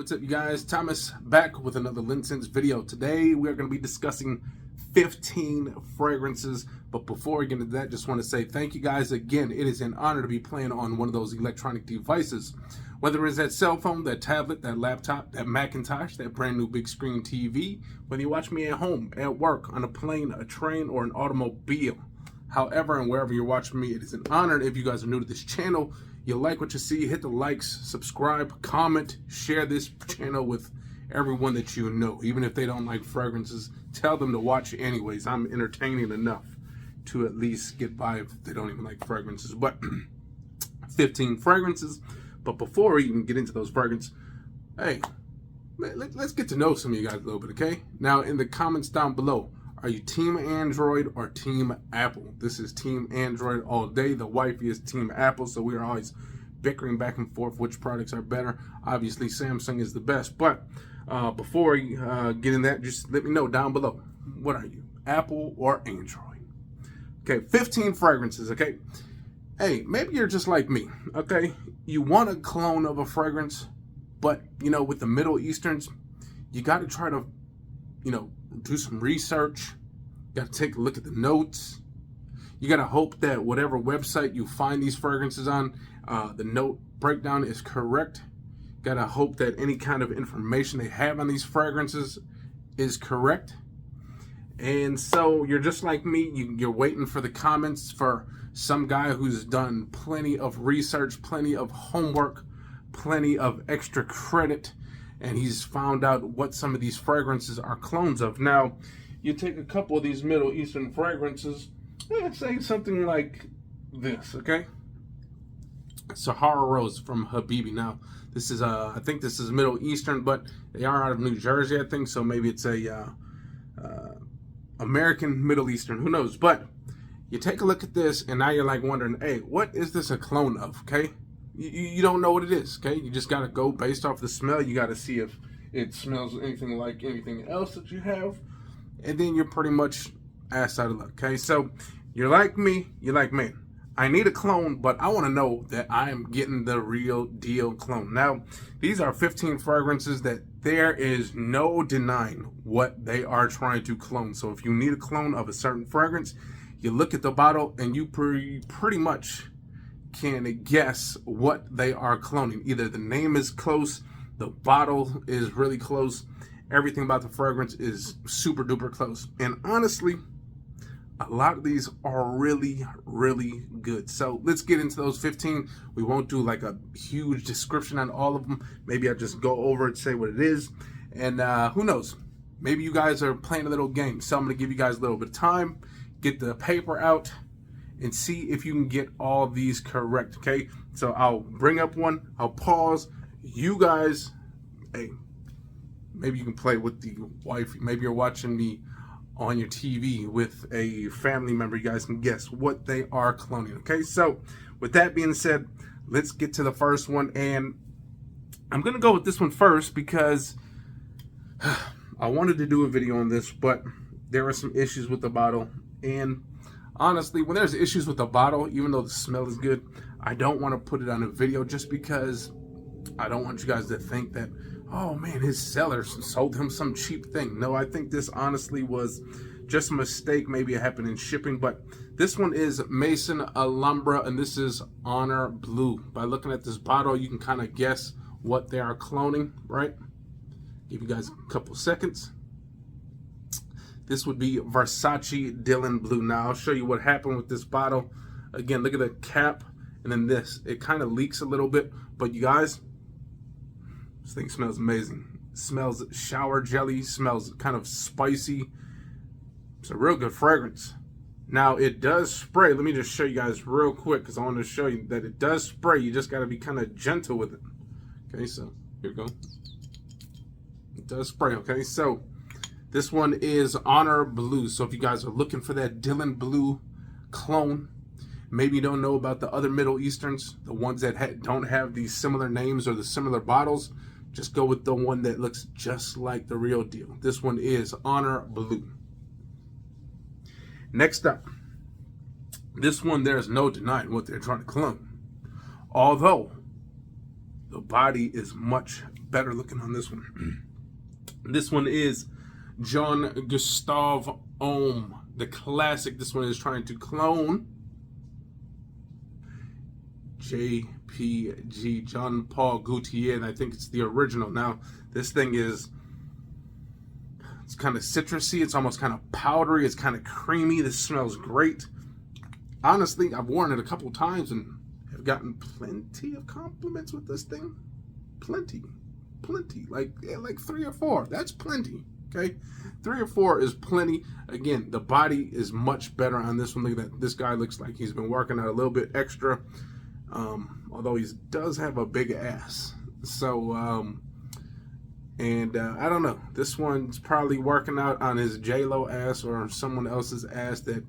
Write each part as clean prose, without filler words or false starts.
what's up you guys? Thomas back with another LinScents video. Today we are going to be discussing 15 fragrances, but before we get into that, just want to say thank you guys again. It is an honor to be playing on one of those electronic devices, whether it's that cell phone, that tablet, that laptop, that Macintosh, that brand new big screen TV, whether you watch me at home, at work, on a plane, a train, or an automobile. However and wherever you're watching me, it is an honor. If you guys are new to this channel, you like what you see, hit the likes, subscribe, comment, share this channel with everyone that you know. Even if they don't like fragrances, tell them to watch anyways. I'm entertaining enough to at least get by if they don't even like fragrances. But 15 fragrances. But before we even get into those fragrances, hey, let's get to know some of you guys a little bit, okay? Now, in the comments down below, are you team Android or team Apple? This is team Android all day. The wifey is team Apple, so we are always bickering back and forth which products are better. Obviously, Samsung is the best. But before we get in that, just let me know down below. What are you, Apple or Android? Okay, 15 fragrances, okay? Hey, maybe you're just like me, okay? You want a clone of a fragrance, but, you know, with the Middle Easterns, you got to try to, do some research. You got to take a look at the notes. You got to hope that whatever website you find these fragrances on, the note breakdown is correct. You got to hope that any kind of information they have on these fragrances is correct. And so you're just like me. You're waiting for the comments for some guy who's done plenty of research, plenty of homework, plenty of extra credit, and he's found out what some of these fragrances are clones of. Now, you take a couple of these Middle Eastern fragrances, say something like this, okay? Sahara Rose from Habibi. Now, this is, I think this is Middle Eastern, but they are out of New Jersey, I think, so maybe it's a American Middle Eastern, who knows? But you take a look at this, and now you're like wondering, hey, what is this a clone of, okay? You don't know what it is, okay? You just got to go based off the smell. You got to see if it smells anything like anything else that you have. And then you're pretty much ass out of luck, okay? So you're like me. You're like, man, I need a clone, but I want to know that I am getting the real deal clone. Now, these are 15 fragrances that there is no denying what they are trying to clone. So if you need a clone of a certain fragrance, you look at the bottle and you pretty much can guess what they are cloning. Either the name is close, the bottle is really close, everything about the fragrance is super duper close. And honestly, a lot of these are really, really good. So let's get into those 15. We won't do like a huge description on all of them. Maybe I'll just go over it, say what it is. And who knows? Maybe you guys are playing a little game. So I'm going to give you guys a little bit of time, get the paper out, and see if you can get all these correct, okay? So I'll bring up one, I'll pause. You guys, hey, maybe you can play with the wife. Maybe you're watching me on your TV with a family member. You guys can guess what they are cloning, okay? So with that being said, let's get to the first one. And I'm gonna go with this one first because I wanted to do a video on this, but there are some issues with the bottle. And honestly, when there's issues with the bottle, even though the smell is good, I don't want to put it on a video just because I don't want you guys to think that, oh man, his seller sold him some cheap thing. No, I think this honestly was just a mistake. Maybe it happened in shipping, but this one is Maison Alhambra, and this is Honor Blue. By looking at this bottle, you can kind of guess what they are cloning, right? Give you guys a couple seconds. This would be Versace Dylan Blue. Now, I'll show you what happened with this bottle. Again, look at the cap, and then this. It kind of leaks a little bit, but you guys, this thing smells amazing. It smells shower jelly, smells kind of spicy. It's a real good fragrance. Now, it does spray. Let me just show you guys real quick because I want to show you that it does spray. You just got to be kind of gentle with it. Okay, so here we go. It does spray, okay? So this one is Honor Blue. So if you guys are looking for that Dylan Blue clone, maybe you don't know about the other Middle Easterns, the ones that don't have these similar names or the similar bottles, just go with the one that looks just like the real deal. This one is Honor Blue. Next up, this one, there's no denying what they're trying to clone. Although the body is much better looking on this one. This one is John Gustav Ohm, the classic. This one is trying to clone JPG, John Paul Gaultier, and I think it's the original. Now, this thing is, it's kind of citrusy. It's almost kind of powdery. It's kind of creamy. This smells great. Honestly, I've worn it a couple times and have gotten plenty of compliments with this thing. Plenty. Like 3 or 4. That's plenty. Okay, 3 or 4 is plenty. Again, the body is much better on this one. Look at that. This guy looks like he's been working out a little bit extra. Although he does have a big ass. So, I don't know. This one's probably working out on his J-Lo ass or someone else's ass, that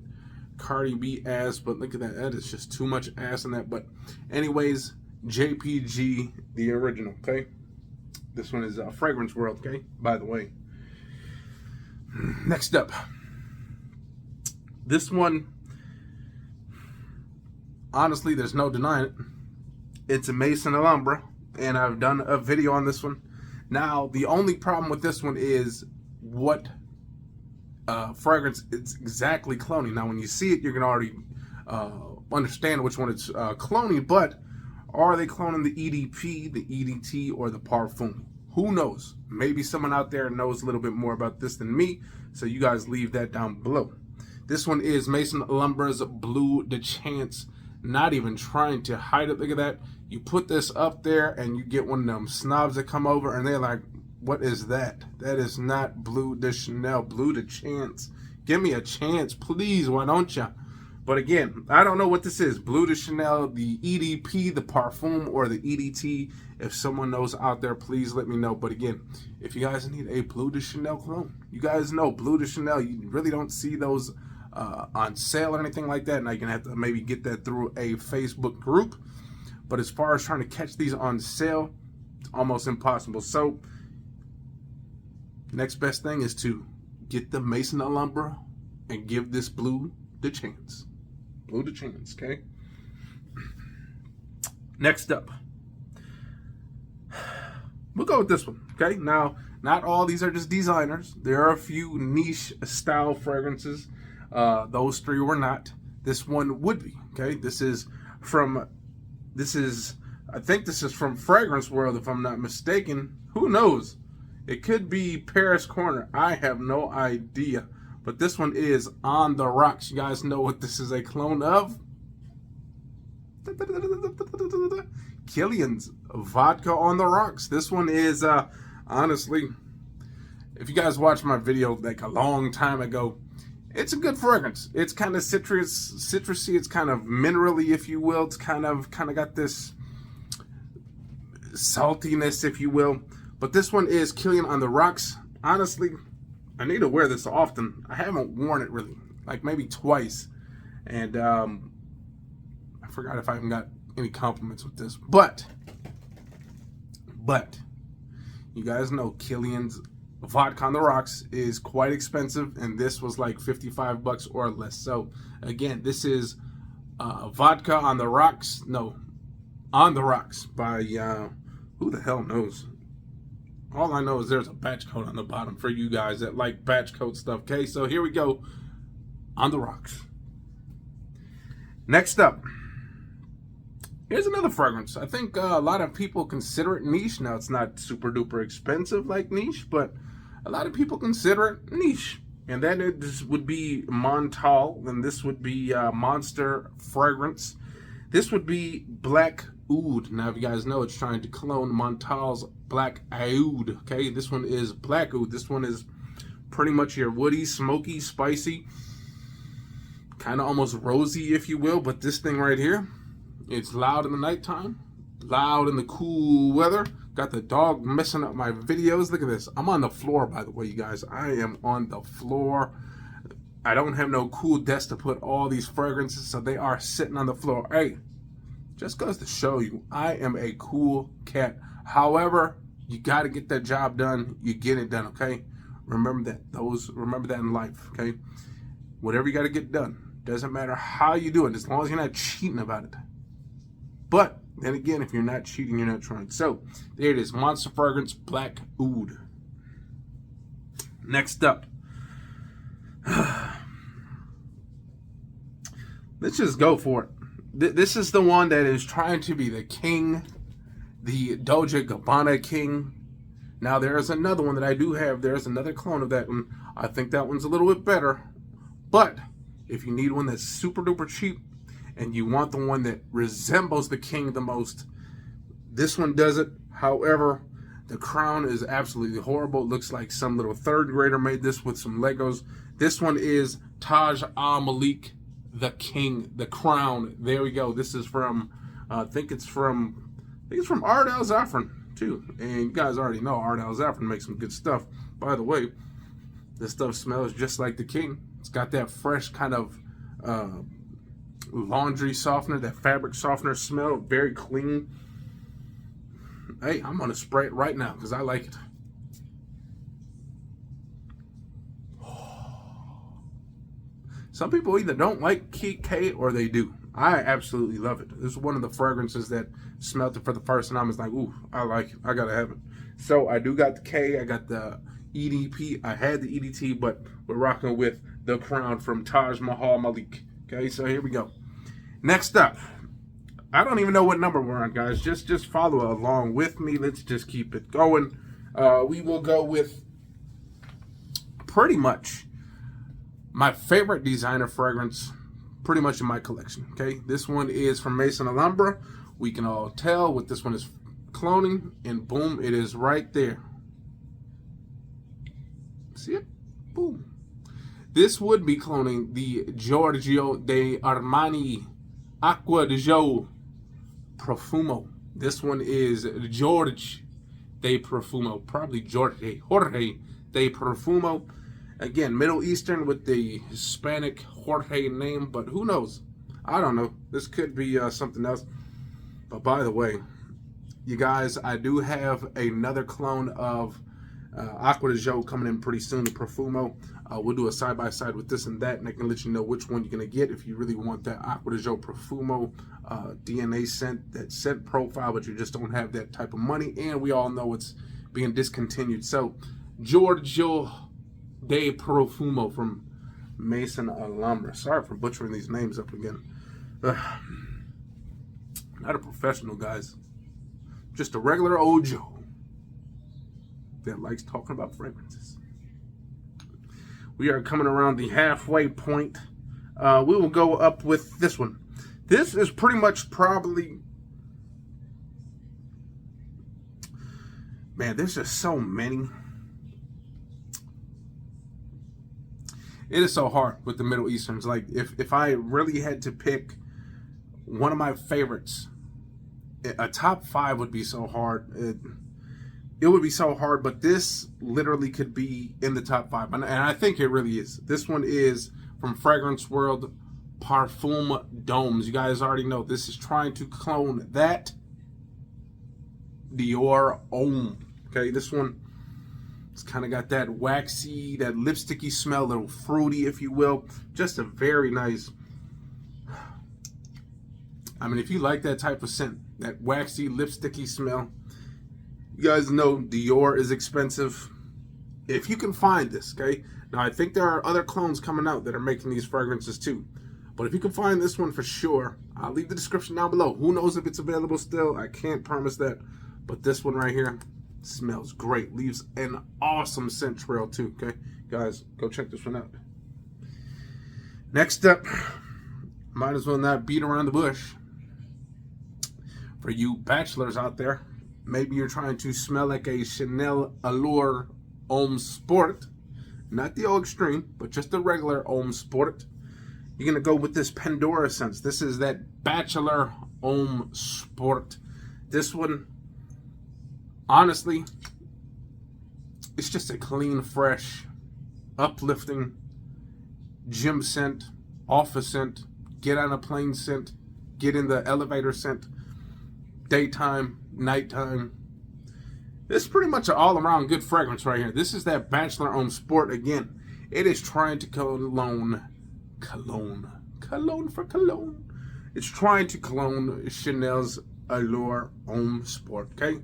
Cardi B ass. But look at that. That is just too much ass in that. But anyways, JPG, the original, okay? This one is Fragrance World, okay? By the way. Next up. This one, honestly, there's no denying it. It's a Maison Alhambra, and I've done a video on this one. Now, the only problem with this one is what fragrance it's exactly cloning. Now, when you see it, you can already understand which one it's cloning, but are they cloning the EDP, the EDT, or the Parfum? Who knows? Maybe someone out there knows a little bit more about this than me, so you guys leave that down below. This one is Maison Alhambra's Bleu de Chance. Not even trying to hide it. Look at that. You put this up there and you get one of them snobs that come over and they're like, what is that? That is not Bleu de Chanel, Bleu de Chance. Give me a chance, please. Why don't ya? But again, I don't know what this is. Bleu de Chanel, the EDP, the Parfum, or the EDT. If someone knows out there, please let me know. But again, if you guys need a Bleu de Chanel clone, you guys know Bleu de Chanel, you really don't see those on sale or anything like that. Now you're going to have to maybe get that through a Facebook group. But as far as trying to catch these on sale, it's almost impossible. So, next best thing is to get the Maison Alhambra and give this Bleu de Chance. Bleu de Chance, okay? Next up, we'll go with this one, okay? Now, not all these are just designers. There are a few niche style fragrances. Those 3 were not. This one would be, okay? I think this is from Fragrance World, if I'm not mistaken. Who knows? It could be Paris Corner. I have no idea. But this one is On the Rocks. You guys know what this is a clone of? Killian's Vodka on the Rocks. This one is, honestly, if you guys watched my video like a long time ago, it's a good fragrance. It's kind of citrusy. It's kind of minerally, if you will. It's kind of got this saltiness, if you will. But this one is Killian on the Rocks. Honestly, I need to wear this often. I haven't worn it really, like maybe twice. And I forgot if I even got any compliments with this. But you guys know Killian's Vodka on the Rocks is quite expensive, and this was like $55 or less. So again, this is Vodka on the Rocks. No, On the Rocks by who the hell knows? All I know is there's a batch code on the bottom for you guys that like batch code stuff. Okay, so here we go. On the Rocks. Next up, here's another fragrance. I think a lot of people consider it niche. Now, it's not super duper expensive like niche, but a lot of people consider it niche. And that would be Montal, and this would be Monster Fragrance. This would be Black Oud. Now, if you guys know, it's trying to clone Montal's Black Oud. Okay, this one is Black Oud. This one is pretty much your woody, smoky, spicy, kind of almost rosy, if you will. But this thing right here, it's loud in the nighttime, loud in the cool weather. Got the dog messing up my videos. Look at this. I'm on the floor, by the way, you guys. I am on the floor. I don't have no cool desk to put all these fragrances, so they are sitting on the floor. Hey, just goes to show you, I am a cool cat. However, you got to get that job done. You get it done, okay? Remember that. Remember that in life, okay? Whatever you got to get done. Doesn't matter how you do it, as long as you're not cheating about it. But Then again, if you're not cheating, you're not trying. So, there it is. Monster Fragrance Black Oud. Next up. Let's just go for it. This is the one that is trying to be the king, the Dolce & Gabbana king. Now, there's another one that I do have. There's another clone of that one. I think that one's a little bit better. But if you need one that's super duper cheap and you want the one that resembles the king the most, this one does it. However, the crown is absolutely horrible. It looks like some little third grader made this with some Legos. This one is Taj Al-Malik, the king, the crown. There we go. This is from, I think it's from Ard Al Zafran too. And you guys already know Ard Al Zafran makes some good stuff. By the way, this stuff smells just like the king. It's got that fresh kind of laundry softener, that fabric softener smell. Very clean. Hey, I'm going to spray it right now because I like it. Some people either don't like K or they do. I absolutely love it. This is one of the fragrances that smelled it for the first time. It's like, ooh, I like it. I got to have it. So I do got the K. I got the EDP. I had the EDT, but we're rocking with the crown from Taj Mahal Malik. Okay, so here we go. Next up. I don't even know what number we're on, guys. Just follow along with me. Let's just keep it going. We will go with pretty much my favorite designer fragrance, pretty much in my collection. Okay, this one is from Maison Alhambra. We can all tell what this one is cloning, and boom, it is right there. See it? Boom. This would be cloning the Giorgio de Armani Acqua di Gio Profumo. This one is Jorge de Profumo, probably Jorge de Profumo. Again, Middle Eastern with the Hispanic Jorge name, but who knows? I don't know. This could be something else. But by the way, you guys, I do have another clone of Acqua di Gio coming in pretty soon, the Profumo. We'll do a side-by-side with this and that, and I can let you know which one you're going to get if you really want that Acqua di Gio Profumo DNA scent, that scent profile, but you just don't have that type of money, and we all know it's being discontinued. So, Giorgio de Profumo from Maison Alhambra. Sorry for butchering these names up again. Not a professional, guys. Just a regular old Joe that likes talking about fragrances. We are coming around the halfway point. We will go up with this one. This is pretty much probably... Man, there's just so many. It is so hard with the Middle Easterns. Like, if I really had to pick one of my favorites, a top 5 would be so hard. It would be so hard, but this literally could be in the top 5. And I think it really is. This one is from Fragrance World, Parfum Domes. You guys already know this is trying to clone that Dior Homme. Okay, this one, it's kind of got that waxy, that lipsticky smell, a little fruity, if you will. Just a very nice... I mean, if you like that type of scent, that waxy, lipsticky smell, you guys know Dior is expensive. If you can find this, okay? Now, I think there are other clones coming out that are making these fragrances too. But if you can find this one for sure, I'll leave the description down below. Who knows if it's available still? I can't promise that. But this one right here smells great. Leaves an awesome scent trail too, okay? Guys, go check this one out. Next up, might as well not beat around the bush. For you bachelors out there, maybe you're trying to smell like a Chanel Allure Homme Sport. Not the Eau Extreme, but just the regular Homme Sport. You're going to go with this Pandora scent. This is that Bachelor Homme Sport. This one, honestly, it's just a clean, fresh, uplifting gym scent, office scent, get on a plane scent, get in the elevator scent, daytime, nighttime. This is pretty much an all-around good fragrance right here. This is that Bachelor Homme Sport again. It is trying to cologne for cologne. It's trying to clone Chanel's Allure Homme Sport. Okay,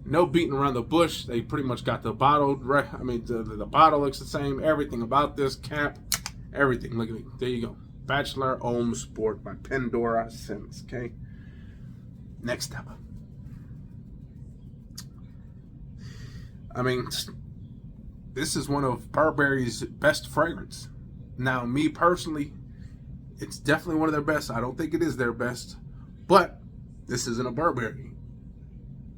no beating around the bush. They pretty much got the bottle. I mean, the bottle looks the same. Everything about this cap, everything. Look at me. There you go. Bachelor Homme Sport by Pandora Scents. Okay. Next up. I mean, this is one of Burberry's best fragrance. Now, me personally, it's definitely one of their best. I don't think it is their best, but this isn't a Burberry.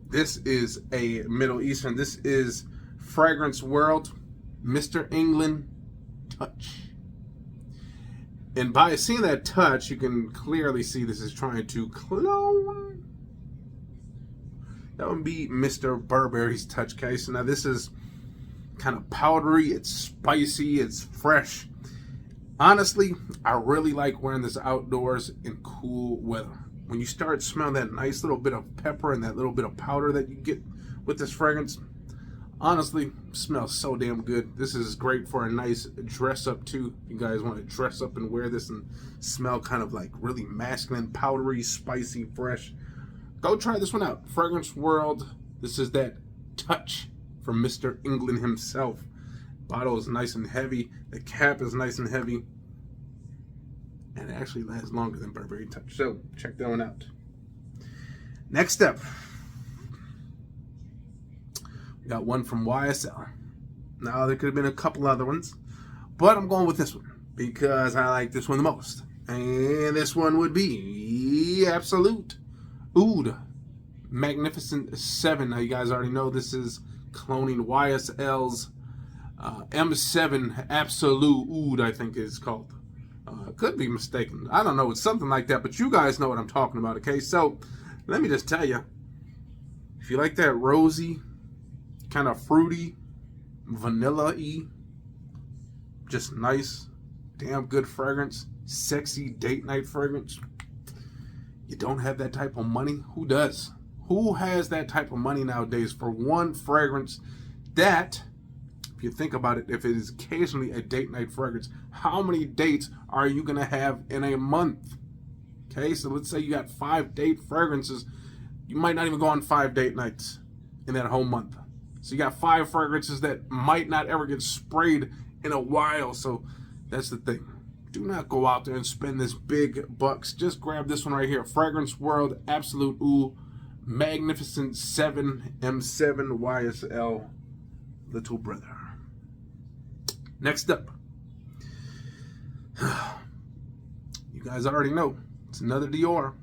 This is a Middle Eastern. This is Fragrance World, Mr. England Touch. And by seeing that touch, you can clearly see this is trying to clone. That would be Mr. Burberry's Touch case. Now this is kind of powdery, it's spicy, it's fresh. Honestly, I really like wearing this outdoors in cool weather. When you start smelling that nice little bit of pepper and that little bit of powder that you get with this fragrance, honestly, smells so damn good. This is great for a nice dress up too. You guys want to dress up and wear this and smell kind of like really masculine, powdery, spicy, fresh. Go try this one out. Fragrance World. This is that touch from Mr. England himself. Bottle is nice and heavy. The cap is nice and heavy. And it actually lasts longer than Burberry Touch. So check that one out. Next up, we got one from YSL. Now there could have been a couple other ones, but I'm going with this one because I like this one the most. And this one would be Absolute Oud Magnificent 7. Now you guys already know this is cloning YSL's M7 Absolute Oud, I think it's called. Could be mistaken. I don't know. It's something like that, but you guys know what I'm talking about, okay? So let me just tell you, if you like that rosy, kind of fruity, vanilla-y, just nice, damn good fragrance, sexy date night fragrance, you don't have that type of money? Who does? Who has that type of money nowadays for one fragrance that, if you think about it, if it is occasionally a date night fragrance, how many dates are you going to have in a month? Okay, so let's say you got 5 date fragrances. You might not even go on 5 date nights in that whole month. So you got 5 fragrances that might not ever get sprayed in a while. So that's the thing. Do not go out there and spend this big bucks. Just grab this one right here. Fragrance World Absolute Oud Magnificent 7 M7 YSL Little Brother. Next up, you guys already know it's another Dior,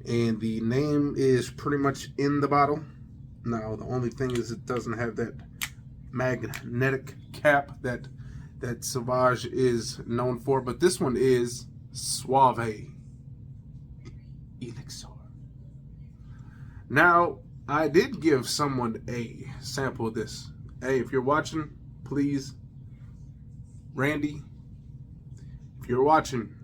and the name is pretty much in the bottle. Now the only thing is it doesn't have that magnetic cap that Sauvage is known for, but this one is Suave Elixir. Now I did give someone a sample of this. Hey, if you're watching, please, Randy, if you're watching,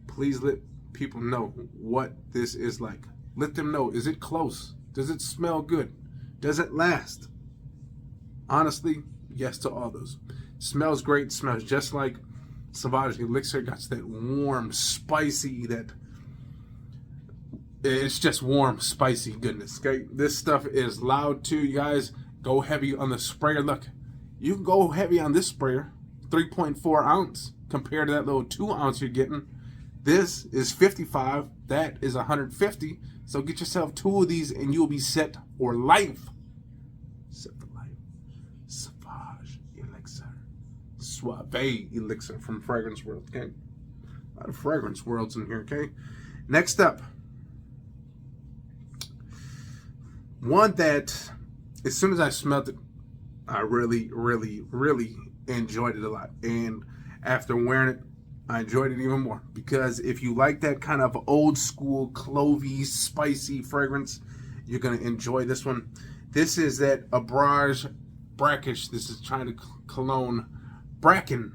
please let people know what this is like. Let them know, is it close? Does it smell good? Does it last? Honestly, yes to all those. Smells great, smells just like Sauvage Elixir. Got that warm, spicy, it's just warm, spicy goodness. Okay, this stuff is loud too. You guys go heavy on the sprayer. Look, you can go heavy on this sprayer, 3.4 ounce compared to that little 2 ounce you're getting. This is 55. That is 150. So get yourself 2 of these and you'll be set for life. Set for life. Sauvage Elixir, Suave Elixir from Fragrance World. Okay, a lot of Fragrance Worlds in here. Okay, next up. One that, as soon as I smelled it, I really, really, really enjoyed it a lot. And after wearing it, I enjoyed it even more. Because if you like that kind of old school, clovey, spicy fragrance, you're going to enjoy this one. This is that Abrage Brackish. This is trying to cologne Bracken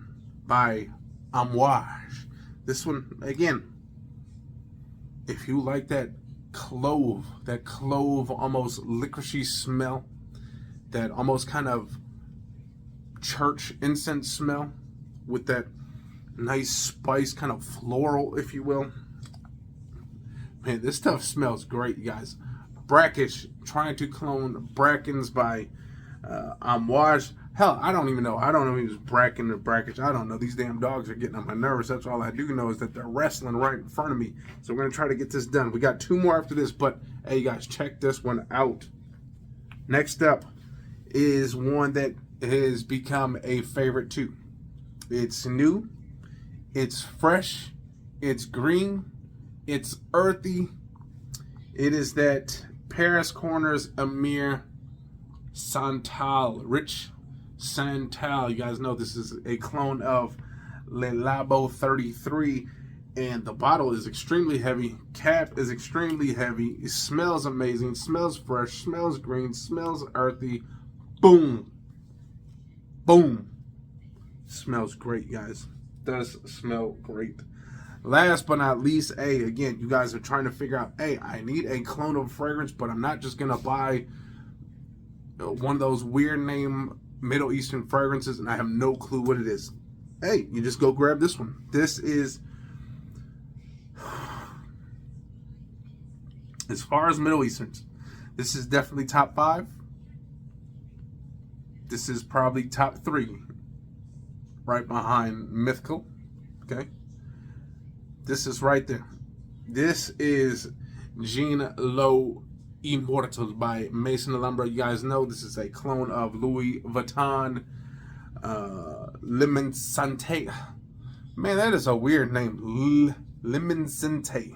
by Amouage. This one, again, if you like that clove almost licoricey smell, that almost kind of church incense smell with that nice spice, kind of floral, if you will. Man, this stuff smells great, you guys. Brackish, trying to clone Brackens by Amouage. Hell, I don't even know. I don't know if it was Bracken or Brackish. I don't know. These damn dogs are getting on my nerves. That's all I do know is that they're wrestling right in front of me. So we're going to try to get this done. We got 2 more after this, but hey, you guys, check this one out. Next up is one that has become a favorite too. It's new, it's fresh, it's green, it's earthy. It is that Paris Corners Amir Santal, Rich Santal. You guys know this is a clone of Le Labo 33, and the bottle is extremely heavy. Cap is extremely heavy. It smells amazing, smells fresh, smells green, smells earthy. Boom. Boom. Smells great, guys. Does smell great. Last but not least, again, you guys are trying to figure out, I need a clone of fragrance, but I'm not just going to buy one of those weird name Middle Eastern fragrances and I have no clue what it is. You just go grab this one. This is, as far as Middle Easterns, this is definitely top 5. This is probably top 3, right behind Mythical. Okay. This is right there. This is Jean Lo Immortals by Maison Alhambra. You guys know this is a clone of Louis Vuitton LinScents. Man, that is a weird name. LinScents.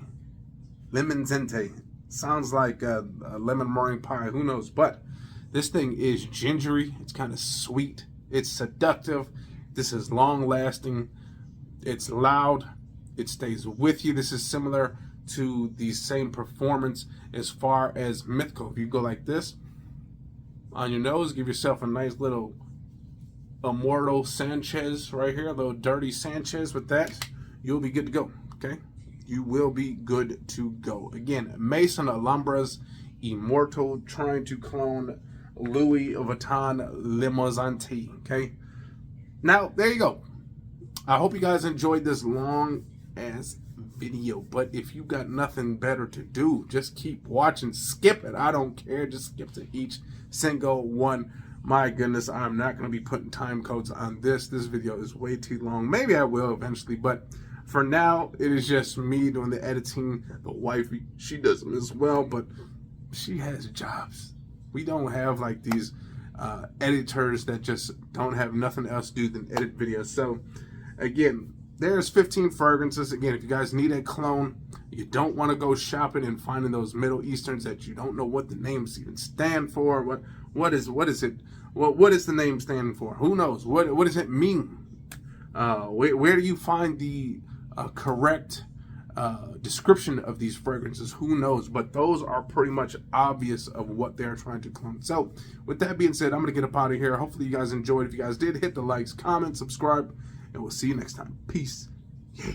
LinScents. Sounds like a lemon meringue pie. Who knows? But this thing is gingery. It's kind of sweet. It's seductive. This is long lasting. It's loud. It stays with you. This is similar to the same performance as far as Mythical. If you go like this on your nose, give yourself a nice little Immortal Sanchez right here, a little dirty Sanchez with that, you'll be good to go. Okay, you will be good to go. Again, Maison Alhambra's Immortal, trying to clone Louis Vuitton LinScents. Okay, now there you go. I hope you guys enjoyed this long ass video, but if you got nothing better to do, just keep watching. Skip it. I don't care. Just skip to each single one. My goodness, I'm not going to be putting time codes on this. This video is way too long. Maybe I will eventually, but for now, it is just me doing the editing. The wifey, she does them as well, but she has jobs. We don't have like these editors that just don't have nothing else to do than edit videos. So again, there's 15 fragrances. Again, if you guys need a clone, you don't want to go shopping and finding those Middle Easterns that you don't know what the names even stand for. What is it? What is the name stand for? Who knows? What does it mean? Where do you find the correct description of these fragrances? Who knows? But those are pretty much obvious of what they're trying to clone. So with that being said, I'm going to get up out of here. Hopefully you guys enjoyed. If you guys did, hit the likes, comment, subscribe, and we'll see you next time. Peace. Yeah.